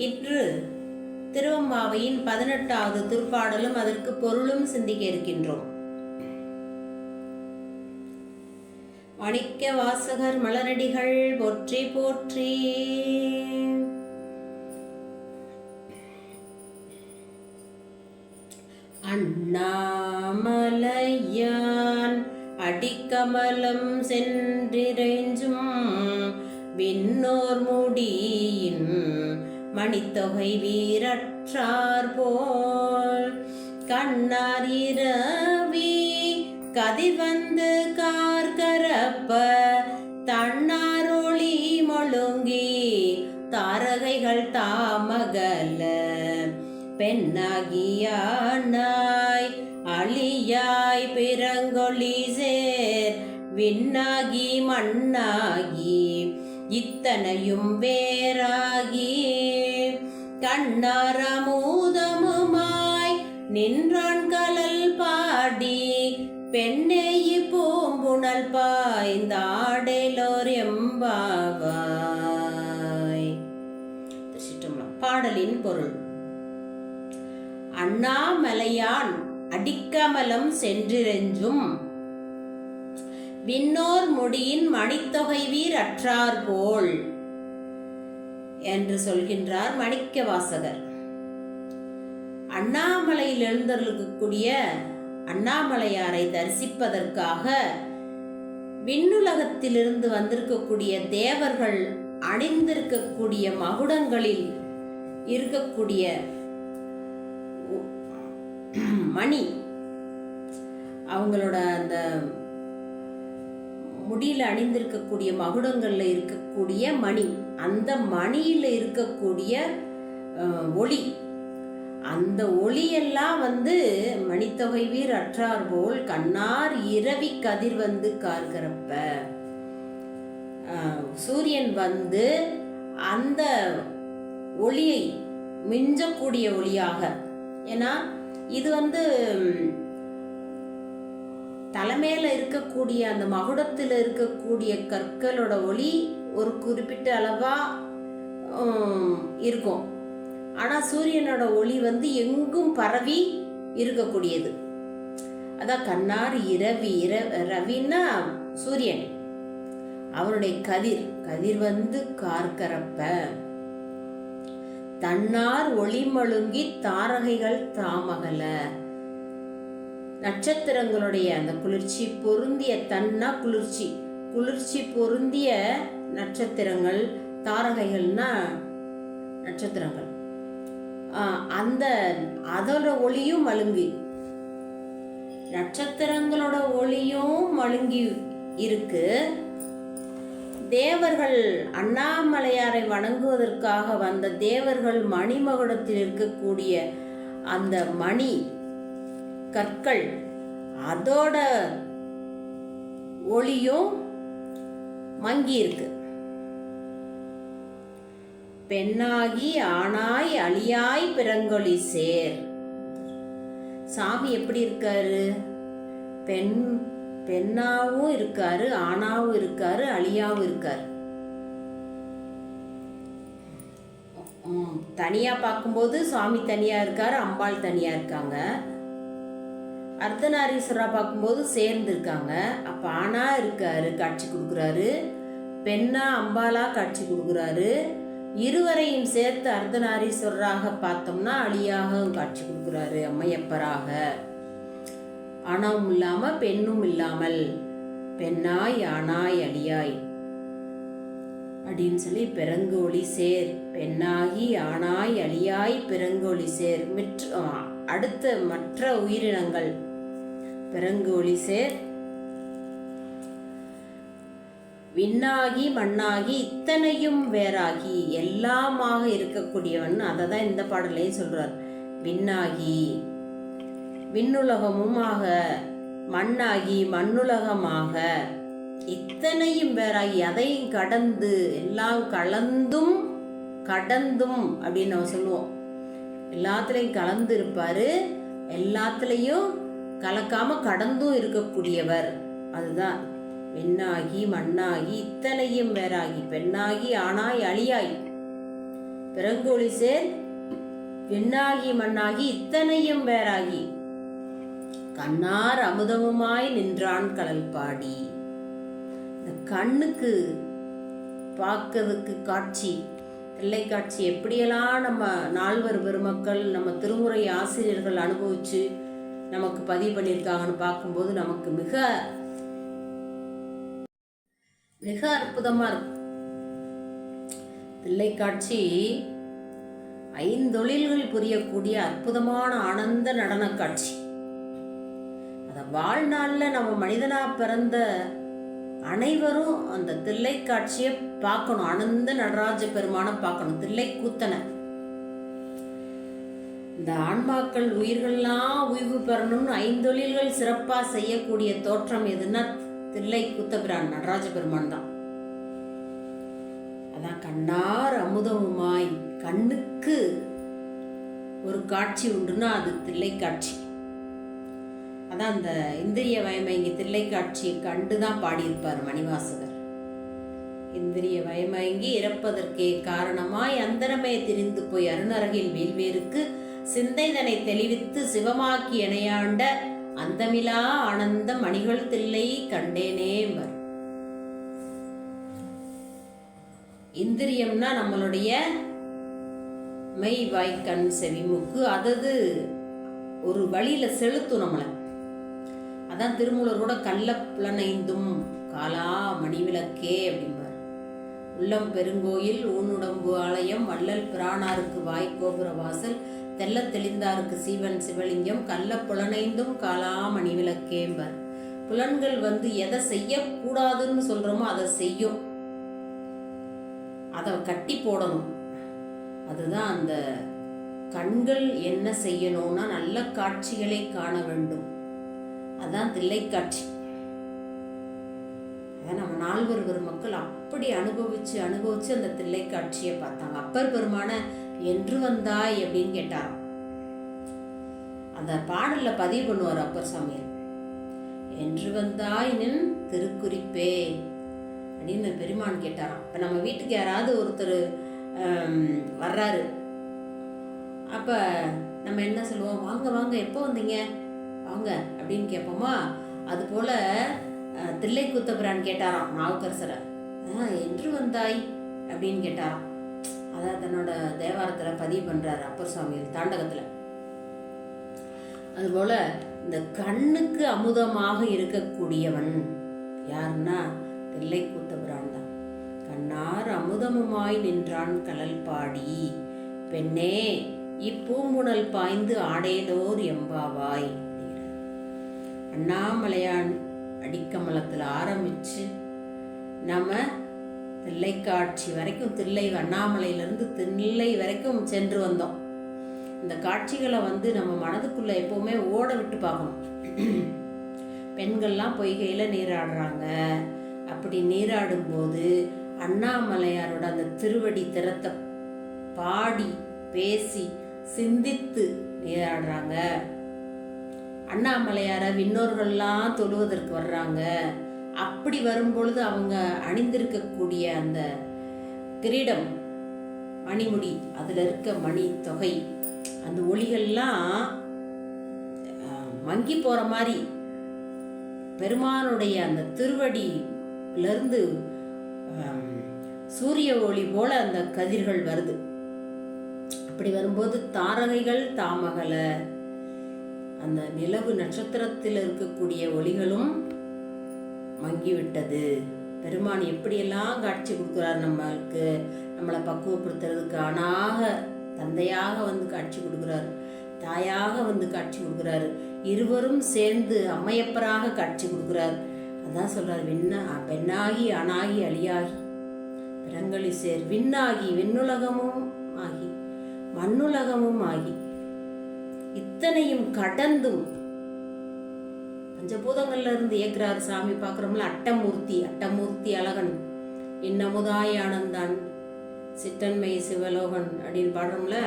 இன்று திருவம்பாவையின் 18வது திருப்பாடலும் அதற்கு பொருளும் சிந்திக்க இருக்கின்றோம். மாணிக்க வாசகர் மலரடிகள் போற்றி போற்றி. அண்ணாமலையான் அடிக்கமலம் சென்றிறைஞ்சும் விண்ணோர் முடியின் மணித்தொகை வீரற்றார் போல் கண்ணார் இரவி கதிர்வந்து கார்கரப்ப தன்னாரொளி மொழுங்கி தாரகைகள் தாமகல பெண்ணாகியானாய் அழியாய் பிறங்கொழி சேர் விண்ணாகி மண்ணாகி இத்தனையும் வேறாகி கண்ணாரமூதமுமாய் நின்றான் கலல் பாடி பெண்ணேயி பூம்புணல் பாய்ந்தாடேலோர் எம்பாவாய். பாடலின் பொருள்: அண்ணாமலையான் அடிக்கமலம் சென்றிறைஞ்சும் விண்ணோர் முடியின் மணித்தொகை வீர் அற்றார் போல் என்று சொல்கின்றார் மாணிக்க வாசகர். அண்ணாமலையில் எழுந்தருளக்கூடிய அண்ணாமலையாரை தரிசிப்பதற்காக விண்ணுலகத்திலிருந்து வந்திருக்கக்கூடிய தேவர்கள் அணிந்திருக்கக்கூடிய மகுடங்களில் இருக்கக்கூடிய மணி, அவங்களோட அந்த முடியில அணிந்திருக்கக்கூடிய மகுடங்கள்ல இருக்கக்கூடிய மணி, அந்த மணியில இருக்கக்கூடிய ஒளி, அந்த ஒளியெல்லாம் மணித்தொகை வீர் அற்றார் போல் கண்ணார் இரவி கதிர் வந்து கார்கரப்ப, சூரியன் அந்த ஒளியை மிஞ்சக்கூடிய ஒளியாக, ஏன்னா இது தலைமையில இருக்கக்கூடிய அந்த மகுடத்தில் இருக்கக்கூடிய கற்களோட ஒளி ஒரு குறிப்பிட்ட அளவா இருக்கும். ஆனா சூரியனோட ஒளி எங்கும் பரவி இருக்கக்கூடியது. அதான் கண்ணார் இரவி, ரவின்னா சூரியன், அவருடைய கதிர் கார்கரப்ப தன்னார் ஒளி மழுங்கி தாரகைகள் தாமகல, நட்சத்திரங்களுடைய அந்த குளிர்ச்சி பொருந்திய, தன்னா குளிர்ச்சி பொருந்திய நட்சத்திரங்கள், தாரகைகள்னா நட்சத்திரங்கள், அதோட ஒளியும் மழுங்கி, நட்சத்திரங்களோட ஒளியும் மழுங்கி இருக்கு. தேவர்கள் அண்ணாமலையாரை வணங்குவதற்காக வந்த தேவர்கள் மணிமகுடத்தில் இருக்கக்கூடிய அந்த மணி கற்கள், அதோட ஒளியும் மங்கி இருக்கு. பெண்ணாகி ஆனாய் அழியாய் பிறங்கொழி சேர். சாமி எப்படி இருக்காரு? பெண்ணாவும் இருக்காரு, ஆணாவும் இருக்காரு, அழியாவும் இருக்காரு. தனியா பார்க்கும்போது சுவாமி தனியா இருக்காரு, அம்பாள் தனியா இருக்காங்க. அர்த்தநாரீஸ்வரா பார்க்கும்போது சேர்ந்து இருக்காங்க. அப்ப ஆணா இருக்காரு, காட்சி கொடுக்குறாரு, பெண்ணா அம்பாலா காட்சி கொடுக்குறாரு. இருவரையும் சேர்த்து அர்த்தநாரீஸ்வரராக பார்த்தோம்னா அழியாக காட்சி கொடுக்குறாரு, அம்மையப்பராக. ஆணாவும் இல்லாம பெண்ணும் இல்லாமல் பெண்ணாய் ஆனாய் அழியாய் அப்படின்னு சொல்லி பிறங்கு ஒளி சேர், பெண்ணாகி ஆனாய் அழியாய் பிறங்கு ஒளி சேர். அடுத்த மற்ற உயிரினங்கள் பிறங்கு ஒளி சேர், விண்ணாகி மண்ணாகி இத்தனையும் வேறாகி எல்லாமாக இருக்கக்கூடியவன். அதை தான் இந்த பாடலையும் சொல்றார். விண்ணாகி விண்ணுலகமுமாக, மண்ணாகி மண்ணுலகமாக, இத்தனையும் வேறாகி, அதையும் கடந்து, எல்லாம் கடந்தும் அப்படின்னு நம்ம சொல்லுவோம். எல்லாத்துலயும் கலந்து இருப்பாரு, எல்லாத்துலயும் கலக்காம கடந்தும் இருக்கக்கூடியவர். அதுதான் விண்ணாகி மண்ணாகி இத்தனையும் வேறாகி பெண்ணாகி ஆனாய் அழியாய் பிறங்கொழி சேர் விண்ணாகி மண்ணாகி இத்தனையும் வேறாகி கண்ணார் அமுதமுமாய் நின்றான் கடல் பாடி. இந்த கண்ணுக்கு பார்க்கறதுக்கு காட்சி, தில்லை காட்சி எப்படியெல்லாம் நம்ம நால்வர் பெருமக்கள் நம்ம திருமுறை ஆசிரியர்கள் அனுபவிச்சு நமக்கு பதிவு பண்ணியிருக்காங்கன்னு பார்க்கும்போது நமக்கு மிக மிக அற்புதமா இருக்கும். தில்லை காட்சி ஐந்தொழில்கள் புரியக்கூடிய அற்புதமான ஆனந்த நடன காட்சி. அத வாழ்நாள்ல நம்ம மனிதனா பிறந்த அனைவரும் அந்த தில்லை காட்சியை பார்க்கணும். ஆனந்த நடராஜ பெருமான பார்க்கணும். தில்லை கூத்தனை இந்த ஆன்மாக்கள் உயிர்கள்லாம் உய்வு பெறணும்னு ஐந்தொழில்கள் சிறப்பா செய்யக்கூடிய தோற்றம் எதுன்னா தில்லை கூத்தபிரான் நடராஜ பெருமான் தான். அதான் கண்ணார் அமுதமுமாய், கண்ணுக்கு ஒரு காட்சி உண்டுன்னா அது தில்லை காட்சி. அதான் அந்த இந்திரிய வயமயங்கி தில்லை காட்சியை கண்டுதான் பாடியிருப்பார் மணிவாசகர். இந்திரிய வயமயங்கி இறப்பதற்கே காரணமாய் அந்தரமே திரிந்து போய் அருணரகில் வீழ்வேருக்கு சிந்தைதனை தெளிவித்து சிவமாக்கி இணையாண்ட அந்தமிலா ஆனந்த மணிகள் தில்லை கண்டேனேம்பர். இந்திரியம்னா நம்மளுடைய மெய் வாய்க்கண் செவிமுக்கு, அதது ஒரு வழியில செலுத்தும் நம்மளை. அதான் திருமூலர் கூட கள்ள புலனைந்தும் காலா மணிவிளக்கே அப்படிம்பார். உள்ளம் பெருங்கோயில் ஊனுடம்பு ஆலயம் வள்ளல் பிரானாருக்கு வாய்க்கோபுர வாசல் தெல்ல தெளிந்தாருக்கு சீவன் சிவலிங்கம் கள்ள புலனைந்தும் காலா மணிவிளக்கேம்பர். புலன்கள் எதை செய்யக்கூடாதுன்னு சொல்றோமோ அதை செய்யும், அதை கட்டி போடணும். அதுதான் அந்த கண்கள் என்ன செய்யணும்னா நல்ல காட்சிகளை காண வேண்டும். அதான் தில்லை காட்சி. நம்ம நால்வர் பெருமக்கள் அப்படி அனுபவிச்சு அந்த தில்லை காட்சியை பார்த்தாங்க. அப்பர் பெருமான என்று வந்தாய் அப்படின்னு கேட்டாராம். அந்த பாடல்ல பதிவு பண்ணுவார் அப்பர் சாமியார். என்று வந்தாய் நின் திருக்குறிப்பே அப்படின்னு பெருமான் கேட்டாராம். இப்ப நம்ம வீட்டுக்கு யாராவது ஒருத்தர் வர்றாரு, அப்ப நம்ம என்ன சொல்லுவோம்? வாங்க வாங்க, எப்போ வந்தீங்க வாங்க அப்படின்னு கேட்போமா? அது போல தில்லை கூத்தபிரான் கேட்டாராம் நாவுக்கரசரை. என்று வந்தாய் அப்படின்னு கேட்டாராம். அதான் தன்னோட தேவாரத்துல பதிவு பண்றாரு அப்பர் சுவாமிகள் தாண்டகத்துல. அதுபோல இந்த கண்ணுக்கு அமுதமாக இருக்கக்கூடியவன் யாருன்னா தில்லை கூத்தபிரான் தான். கண்ணார் அமுதமுமாய் நின்றான் கலல் பாடி பெண்ணே இப்பூம்புணல் பாய்ந்து ஆடேலோர் எம்பாவாய். அண்ணாமலையான் அடிக்கமலத்துல ஆரம்பிச்சு நம்ம தில்லை காட்சி வரைக்கும், தில்லை அண்ணாமலையிலிருந்து தில்லை வரைக்கும் சென்று வந்தோம். இந்த காட்சிகளை நம்ம மனதுக்குள்ள எப்பவுமே ஓட விட்டு பார்க்கணும். பெண்கள்லாம் பொய்கையில நீராடுறாங்க. அப்படி நீராடும் போது அண்ணாமலையாரோட அந்த திருவடி திறத்தை பாடி பேசி சிந்தித்து நீராடுறாங்க. அண்ணாமலையார விண்ணோர்கள்லாம் தொழுவதற்கு வர்றாங்க. அப்படி வரும்பொழுது அவங்க அணிந்திருக்கக்கூடிய அந்த கிரீடம், மணிமுடி, அதுல இருக்க மணி தொகை, அந்த ஒளிகள்லாம் மங்கி போற மாதிரி பெருமானுடைய அந்த திருவடியிலிருந்து சூரிய ஒளி போல அந்த கதிர்கள் வருது. அப்படி வரும்போது தாரகைகள் தாமகல, அந்த நிலவு நட்சத்திரத்தில் இருக்கக்கூடிய ஒளிகளும் மங்கிவிட்டது. பெருமான் எப்படியெல்லாம் காட்சி கொடுக்கிறார் நம்மளுக்கு, நம்மளை பக்குவப்படுத்துறதுக்கு. ஆணாக தந்தையாக காட்சி கொடுக்கிறாரு, தாயாக காட்சி கொடுக்கிறாரு. இருவரும் சேர்ந்து அம்மையப்பராக காட்சி கொடுக்கிறார். அதான் சொல்றார், பெண்ணாகி ஆணாகி அழியாகி பிறங்களி சேர் விண்ணாகி விண்ணுலகமும் ஆகி மண்ணுலகமும் ஆகி இத்தனையும் கடந்தும் பஞ்சபூதங்கள்ல இருந்து ஏற்கிறார் சாமி. பார்க்கிறோம்ல, அட்டமூர்த்தி அழகன் இன்னமுதாய் ஆனந்தான் சிற்றன்மை சிவலோகன் அப்படின்னு பாடுறோம்ல.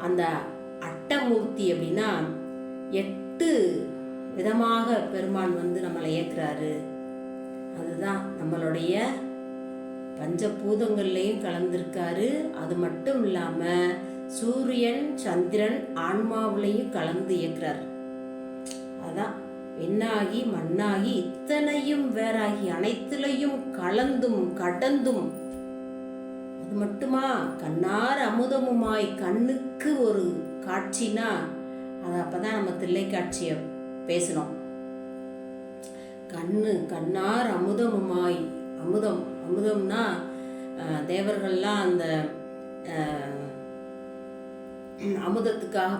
அந்த அட்டமூர்த்தி அப்படின்னா 8 விதமாக பெருமான் நம்மளை ஏற்கிறாரு. அதுதான் நம்மளுடைய பஞ்சபூதங்கள்லையும் கலந்திருக்காரு. அது மட்டும் இல்லாம சூரியன் சந்திரன் ஆன்மாவிலையும் கலந்து இயக்குறார். அதான் விண்ணாகி மண்ணாகி இத்தனையும் வேறாகி அனைத்திலையும் கலந்தும் கடந்தும், அது மட்டுமா கண்ணார் அமுதமுமாய் கண்ணுக்கு ஒரு காட்சினா அது அப்பதான் நம்ம தில்லைக்காட்சிய பேசணும். கண்ணார் அமுதமுமாய், அமுதம்னா தேவர்கள்லாம் அந்த அமுதத்துக்காக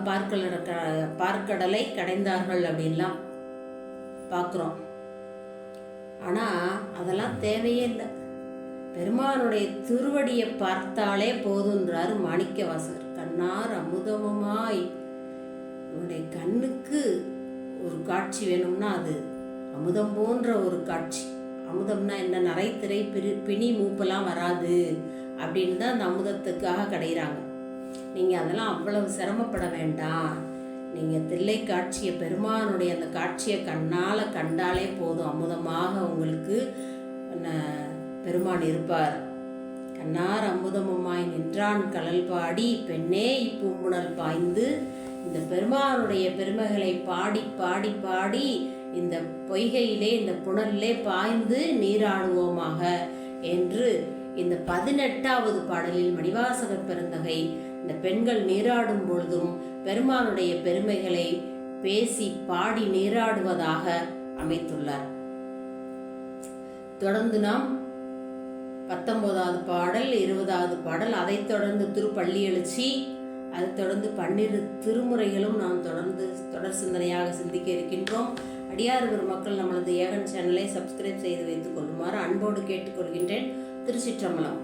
பார்க்கடலை கடைந்தார்கள் அப்படின்லாம் பார்க்குறோம். ஆனால் அதெல்லாம் தேவையே இல்லை. பெருமானுடைய திருவடியை பார்த்தாலே போதுன்றாரு மாணிக்க வாசகர். கண்ணார் அமுதமுமாய், உன்னுடைய கண்ணுக்கு ஒரு காட்சி வேணும்னா அது அமுதம் போன்ற ஒரு காட்சி. அமுதம்னா என்ன, நரைத்திரை பிணி மூப்பெல்லாம் வராது அப்படின்னு தான் அந்த அமுதத்துக்காக கிடையிறாங்க. நீங்கள் அதெல்லாம் அவ்வளவு சிரமப்பட வேண்டாம். நீங்கள் தில்லை காட்சியை, பெருமானுடைய அந்த காட்சியை கண்ணால் கண்டாலே போதும், அமுதமாக உங்களுக்கு பெருமான் இருப்பார். கண்ணார் அமுதமுமாய் நின்றான் கழல் பாடி பெண்ணே இப்பூம்புணல் பாய்ந்து, இந்த பெருமானுடைய பெருமைகளை பாடி பாடி பாடி இந்த பொய்கையிலே இந்த புனலிலே பாய்ந்து நீராடுவோமாக என்று இந்த 18வது பாடலில் மணிவாசகர் பெருந்தகை இந்த பெண்கள் நீராடும் பொழுதும் பெருமானுடைய பெருமைகளை பேசி பாடி நீராடுவதாக அமைத்துள்ளார். தொடர்ந்து நாம் 19வது பாடல் 20வது பாடல், அதைத் தொடர்ந்து திருப்பள்ளி எழுச்சி, அதை தொடர்ந்து 12 திருமுறைகளும் நாம் தொடர் சிந்தனையாக சிந்திக்க இருக்கின்றோம். அடியார் பெருமக்கள் நம்மளது ஏகன் சேனலை சப்ஸ்கிரைப் செய்து வைத்துக் கொள்ளுமாறு அன்போடு கேட்டுக்கொள்கின்றேன். திருச்சிற்றம்பலம்.